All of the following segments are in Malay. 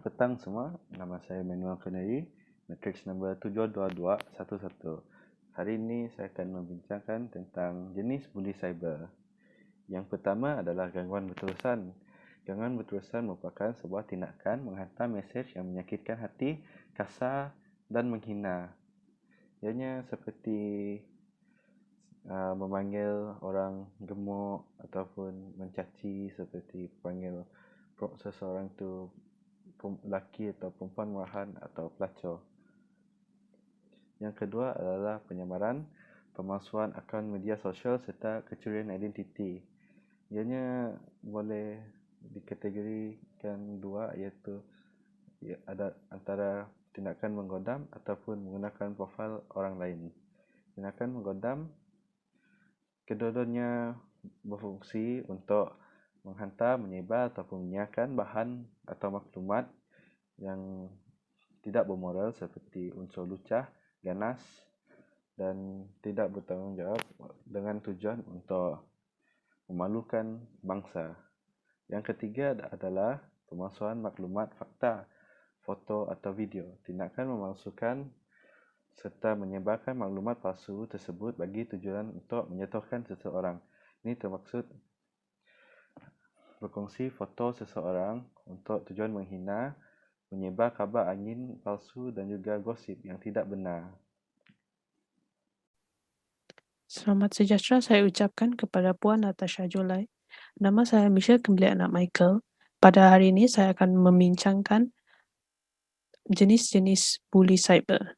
petang semua, nama saya Manuel Kenari, matriks nombor 72211. Hari ini saya akan membincangkan tentang jenis buli cyber. Yang pertama adalah gangguan berterusan. Gangguan berterusan merupakan sebuah tindakan menghantar mesej yang menyakitkan hati, kasar dan menghina. Ianya seperti memanggil orang gemuk ataupun mencaci, seperti panggil seseorang tu lelaki atau perempuan murahan atau pelacur. Yang kedua adalah penyamaran, pemalsuan akaun media sosial serta kecurian identiti. Ianya boleh dikategorikan dua, iaitu ada antara tindakan menggodam ataupun menggunakan profil orang lain. Tindakan menggodam, kedua-duanya berfungsi untuk menghantar, menyebar ataupun menyiarkan bahan atau maklumat yang tidak bermoral seperti unsur lucah, ganas dan tidak bertanggungjawab dengan tujuan untuk memalukan bangsa. Yang ketiga adalah pemalsuan maklumat fakta, foto atau video. Tindakan memalsukan serta menyebarkan maklumat palsu tersebut bagi tujuan untuk menjatuhkan seseorang. Ini termaksud berkongsi foto seseorang untuk tujuan menghina, menyebar kabar angin palsu dan juga gosip yang tidak benar. Selamat sejahtera saya ucapkan kepada Puan Natasha Julai. Nama saya Michelle kembali anak Michael. Pada hari ini saya akan membincangkan jenis-jenis buli cyber.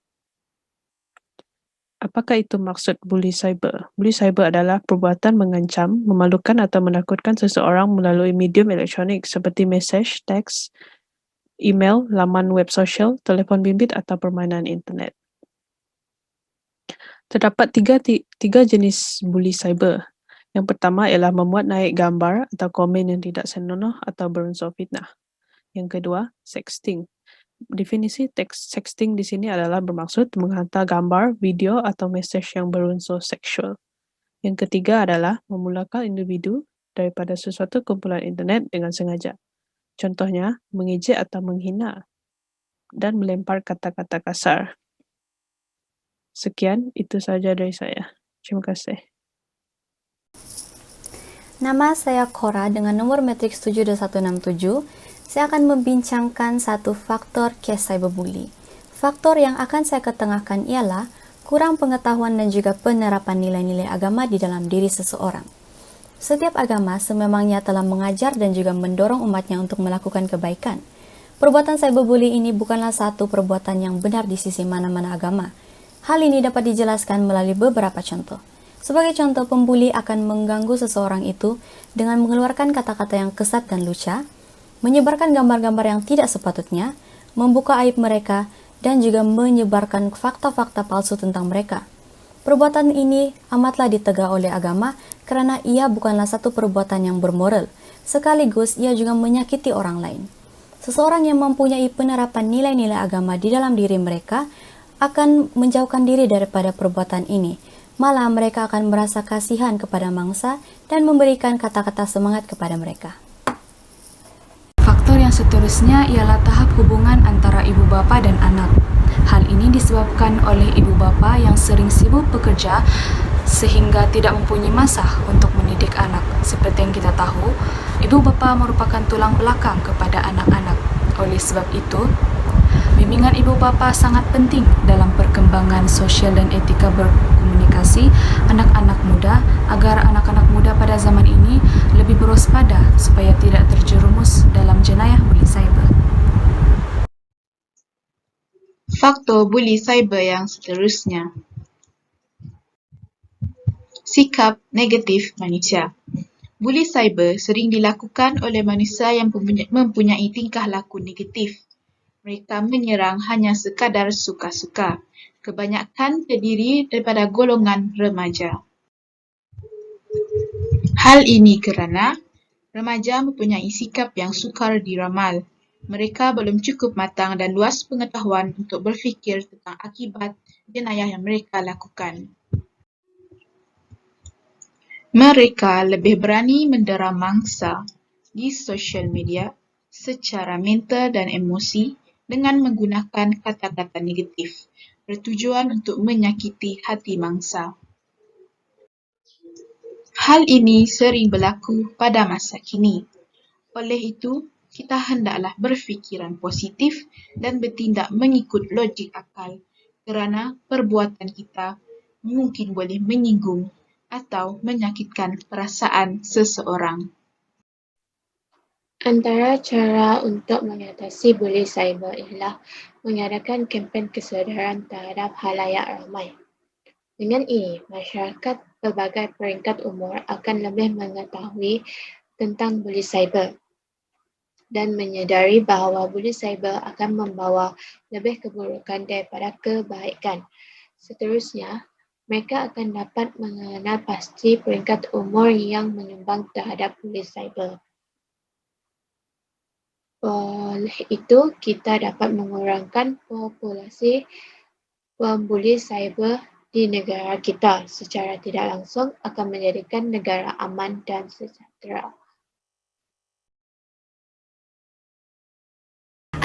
Apakah itu maksud buli cyber? Buli cyber adalah perbuatan mengancam, memalukan atau menakutkan seseorang melalui medium elektronik seperti mesej, teks, email, laman web sosial, telefon bimbit atau permainan internet. Terdapat tiga jenis buli cyber. Yang pertama ialah memuat naik gambar atau komen yang tidak senonoh atau berunsur fitnah. Yang kedua, sexting. Definisi sexting di sini adalah bermaksud menghantar gambar, video atau mesej yang berunsur seksual. Yang ketiga adalah memulakan individu daripada sesuatu kumpulan internet dengan sengaja. Contohnya, mengejek atau menghina dan melempar kata-kata kasar. Sekian, itu saja dari saya. Terima kasih. Nama saya Cora dengan nomor matriks 72167. Saya akan membincangkan satu faktor kes cyberbully. Faktor yang akan saya ketengahkan ialah kurang pengetahuan dan juga penerapan nilai-nilai agama di dalam diri seseorang. Setiap agama sememangnya telah mengajar dan juga mendorong umatnya untuk melakukan kebaikan. Perbuatan cyberbully ini bukanlah satu perbuatan yang benar di sisi mana-mana agama. Hal ini dapat dijelaskan melalui beberapa contoh. Sebagai contoh, pembuli akan mengganggu seseorang itu dengan mengeluarkan kata-kata yang kesat dan lucu, menyebarkan gambar-gambar yang tidak sepatutnya, membuka aib mereka, dan juga menyebarkan fakta-fakta palsu tentang mereka. Perbuatan ini amatlah ditegak oleh agama kerana ia bukanlah satu perbuatan yang bermoral, sekaligus ia juga menyakiti orang lain. Seseorang yang mempunyai penerapan nilai-nilai agama di dalam diri mereka akan menjauhkan diri daripada perbuatan ini. Malah mereka akan merasa kasihan kepada mangsa dan memberikan kata-kata semangat kepada mereka. Faktor yang seterusnya ialah tahap hubungan antara ibu bapa dan anak. Hal ini disebabkan oleh ibu bapa yang sering sibuk bekerja sehingga tidak mempunyai masa untuk mendidik anak. Seperti yang kita tahu, ibu bapa merupakan tulang belakang kepada anak-anak. Oleh sebab itu, bimbingan ibu bapa sangat penting dalam perkembangan sosial dan etika berkomunikasi anak-anak muda agar anak-anak muda pada zaman ini lebih berwaspada supaya tidak terjerumus dalam jenayah buli cyber. Faktor buli cyber yang seterusnya. Sikap negatif manusia. Buli cyber sering dilakukan oleh manusia yang mempunyai tingkah laku negatif. Mereka menyerang hanya sekadar suka-suka. Kebanyakan terdiri daripada golongan remaja. Hal ini kerana remaja mempunyai sikap yang sukar diramal. Mereka belum cukup matang dan luas pengetahuan untuk berfikir tentang akibat jenayah yang mereka lakukan. Mereka lebih berani mendera mangsa di sosial media secara mental dan emosi dengan menggunakan kata-kata negatif, bertujuan untuk menyakiti hati mangsa. Hal ini sering berlaku pada masa kini. Oleh itu, kita hendaklah berfikiran positif dan bertindak mengikut logik akal kerana perbuatan kita mungkin boleh menyinggung atau menyakitkan perasaan seseorang. Antara cara untuk mengatasi buli cyber ialah mengadakan kempen kesedaran terhadap khalayak ramai. Dengan ini, masyarakat pelbagai peringkat umur akan lebih mengetahui tentang buli cyber dan menyedari bahawa buli cyber akan membawa lebih keburukan daripada kebaikan. Seterusnya, mereka akan dapat mengenal pasti peringkat umur yang menyumbang terhadap buli cyber. Oleh itu, kita dapat mengurangkan populasi pembuli cyber di negara kita secara tidak langsung akan menjadikan negara aman dan sejahtera.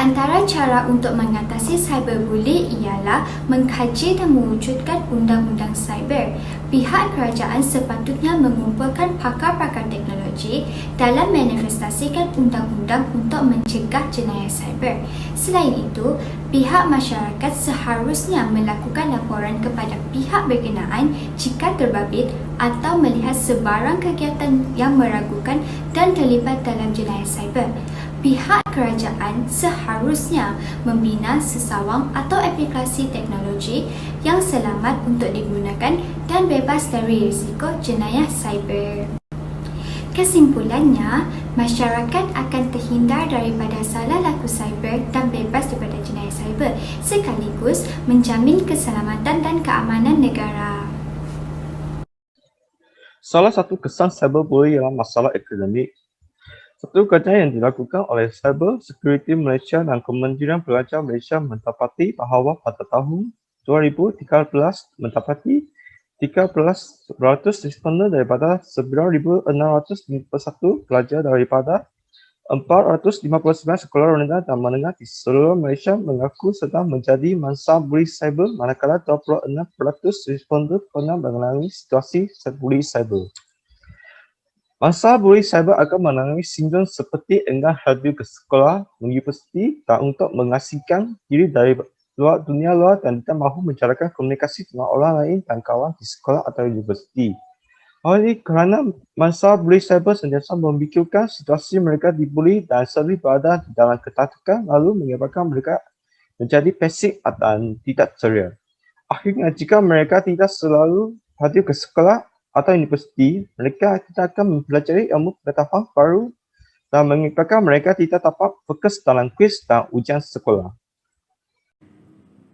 Antara cara untuk mengatasi cyberbully ialah mengkaji dan mewujudkan undang-undang cyber. Pihak kerajaan sepatutnya mengumpulkan pakar-pakar teknologi dalam manifestasikan undang-undang untuk mencegah jenayah cyber. Selain itu, pihak masyarakat seharusnya melakukan laporan kepada pihak berkenaan jika terbabit atau melihat sebarang kegiatan yang meragukan dan terlibat dalam jenayah cyber. Pihak kerajaan seharusnya membina sesawang atau aplikasi teknologi yang selamat untuk digunakan dan bebas dari risiko jenayah cyber. Kesimpulannya, masyarakat akan terhindar daripada salah laku cyber dan bebas daripada jenayah cyber sekaligus menjamin keselamatan dan keamanan negara. Salah satu kesan cyberbully ialah masalah akademik. Satu kerja yang dilakukan oleh Cyber Security Malaysia dan Kementerian Pelajar Malaysia mendapati bahawa pada tahun 2013 mendapati 13% responden daripada 9,651 pelajar daripada 459 sekolah rendah dan menengah di seluruh Malaysia mengaku sedang menjadi mangsa buli cyber, manakala 26% responden pernah mengalami situasi buli cyber. Mangsa buli cyber akan mengalami sindrom seperti enggan hadir ke sekolah, universiti dan untuk mengasingkan diri dari dunia luar dan tidak mahu menjalankan komunikasi dengan orang lain dan kawan di sekolah atau universiti. Hal ini kerana mangsa buli cyber sentiasa memikirkan situasi mereka dibuli dan selalu berada di dalam ketakutan lalu menyebabkan mereka menjadi pasif dan tidak ceria. Akhirnya, jika mereka tidak selalu hadir ke sekolah atau universiti, mereka tidak akan mempelajari ilmu pengetahuan baru dan menyebabkan mereka tidak dapat fokus dalam kuis dan ujian sekolah.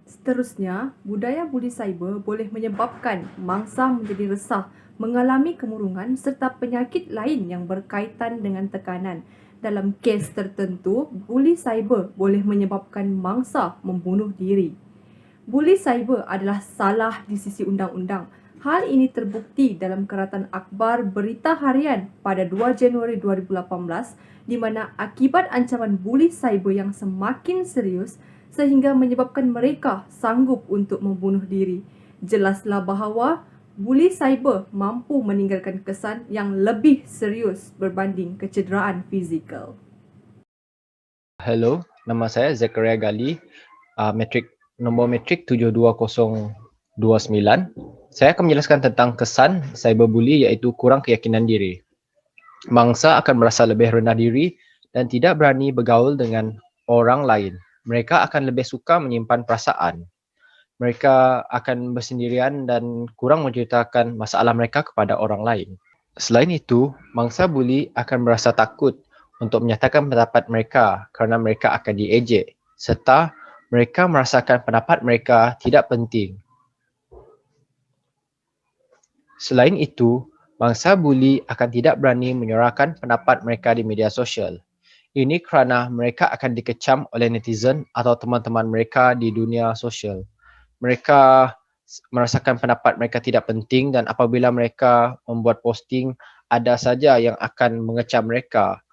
Seterusnya, budaya buli cyber boleh menyebabkan mangsa menjadi resah, mengalami kemurungan serta penyakit lain yang berkaitan dengan tekanan. Dalam kes tertentu, buli cyber boleh menyebabkan mangsa membunuh diri. Buli cyber adalah salah di sisi undang-undang. Hal ini terbukti dalam Keratan Akhbar Berita Harian pada 2 Januari 2018 di mana akibat ancaman buli cyber yang semakin serius sehingga menyebabkan mereka sanggup untuk membunuh diri. Jelaslah bahawa buli cyber mampu meninggalkan kesan yang lebih serius berbanding kecederaan fizikal. Hello, nama saya Zakaria Gali, nombor matrik 72029. Saya akan menjelaskan tentang kesan cyberbully iaitu kurang keyakinan diri. Mangsa akan merasa lebih rendah diri dan tidak berani bergaul dengan orang lain. Mereka akan lebih suka menyimpan perasaan. Mereka akan bersendirian dan kurang menceritakan masalah mereka kepada orang lain. Selain itu, mangsa buli akan merasa takut untuk menyatakan pendapat mereka kerana mereka akan diejek serta mereka merasakan pendapat mereka tidak penting. Selain itu, mangsa buli akan tidak berani menyuarakan pendapat mereka di media sosial. Ini kerana mereka akan dikecam oleh netizen atau teman-teman mereka di dunia sosial. Mereka merasakan pendapat mereka tidak penting dan apabila mereka membuat posting, ada saja yang akan mengecam mereka